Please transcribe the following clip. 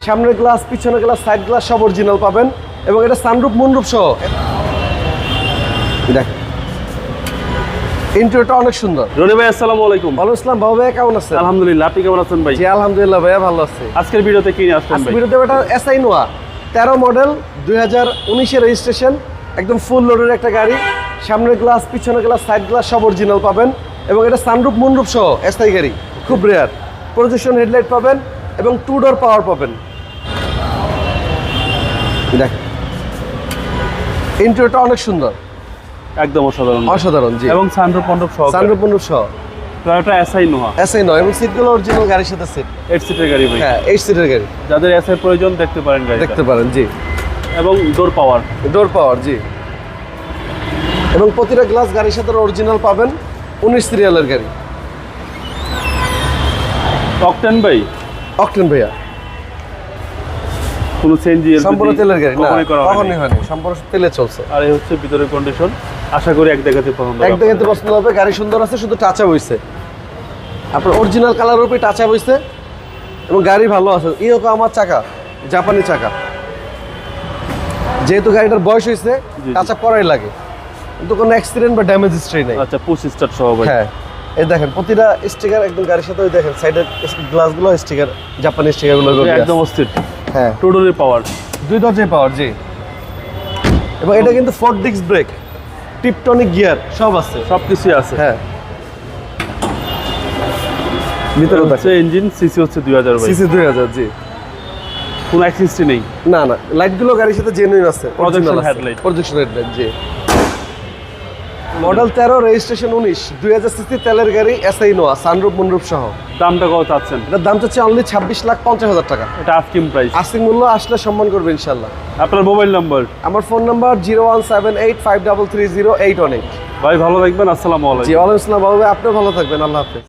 সামনের গ্লাস, পিছনের glass, side glass সব অরিজিনাল পাবেন এবং এটা সানরুফ মুনরুফ সহ। দেখ ইন্টেরিয়রটা অনেক সুন্দর। রনি ভাই আসসালামু আলাইকুম। ওয়ালাইকুম আসসালাম। বাবু ভাই কেমন আছেন? আলহামদুলিল্লাহ, আপনি কেমন আছেন ভাই? জি আলহামদুলিল্লাহ ভাইয়া ভালো আছি। আজকের ভিডিওতে কি নিয়ে আসছেন ভাই? ভিডিওতে এটা এসআই নোয়া 13 মডেল 2019 রেজিস্ট্রেশন, একদম ফুল লোডের একটা গাড়ি। সামনের গ্লাস, পিছনের গ্লাস, সাইড গ্লাস সব অরিজিনাল পাবেন এবং এটা সানরুফ মুনরুফ সহ এসআই গাড়ি, খুব রেয়ার। প্রজেকশন হেডলাইট পাবেন এবং 2 ডোর পাওয়ার পাবেন। দেখ ইন্টেরিয়রটা অনেক সুন্দর, একদম অসাধারণ অসাধারণ। জি এবং সানরুফ মন্ডপ সহ। সানরুফ মুনরুফ সহ টয়োটা এসআই নোহা এসআই নয় এবং সিটগুলো অরিজিনাল গাড়ির সাথে সিট। 8 সিটের গাড়ি ভাই। হ্যাঁ 8 সিটের গাড়ি, যাদের এসআই প্রয়োজন দেখতে পারেন গাড়ি, দেখতে পারেন। জি এবং ডোর পাওয়ার। ডোর পাওয়ার, জি। এবং প্রতিটা গ্লাস গাড়ির সাথে অরিজিনাল পাবেন। 19 সিরিয়ালের গাড়ি। অকটেন ভাই? অকটেন ভাইয়া কোনো সিএনজি সম্পূর্ণ তেলের গাড়ি না, করা কখনোই হয়নি, সম্পূর্ণ তেলে চলছে। আর এই হচ্ছে ভিতরের কন্ডিশন। আশা করি এক দেখাতে পছন্দ হবে। এক দেখাতে পছন্দ হবে। গাড়ি সুন্দর আছে, শুধু টাচ আপ হইছে, আপনার অরিজিনাল কালার উপরে টাচ আপ হইছে এবং গাড়ি ভালো আছে। ইয়োকো আমার চাকা, জাপানি চাকা। যেহেতু গাড়িটার বয়স হয়েছে টাচ আপ করাই লাগে, কিন্তু কোনো অ্যাক্সিডেন্ট বা ড্যামেজ হিস্ট্রি নাই। আচ্ছা, পুশ স্টার্ট সহ ভাই। হ্যাঁ এই দেখেন প্রতিটা স্টিকার একদম গাড়ির সাথে, ওই দেখেন সাইডের গ্লাসগুলো স্টিকার, জাপানি স্টিকারগুলো একদম অস্থির। হ্যাঁ টু ডোরের পাওয়ার, 2 দরজায় পাওয়ার। জি এবং এটা কিন্তু 4 ডিস্ক ব্রেক, টিপটনিক গিয়ার সব আছে, সবকিছুই আছে। হ্যাঁ। ভিতরে হচ্ছে ইঞ্জিন, সিসি হচ্ছে 2000 ভাই। সিসি 2000। জি কোনো অ্যাক্সিডেন্ট নেই। না না, লাইটগুলো গাড়ির সাথে জেনুইন আছে, Projection headlight। Projection headlight. G model 13 registration 19 2000 CC তেলের গাড়ি, এসআই নোয়া, সানরুফ মুনরুফ সহ। দামটা কত চাচ্ছেন? এটার দাম চাচ্ছে অনলি 26,50,000 টাকা। এটা আস্কিং প্রাইস। আস্কিং মূল্য আসলে সম্মান করবে ইনশাল্লাহ। আপনার মোবাইল নাম্বার? আমার ফোন নাম্বার 01785330818। ভাই ভালো থাকবেন, আসসালামু আলাইকুম। জি ওয়ালাইকুম আসসালাম। বাবু ভাই আপনিও ভালো থাকবেন, আল্লাহ হাফেজ।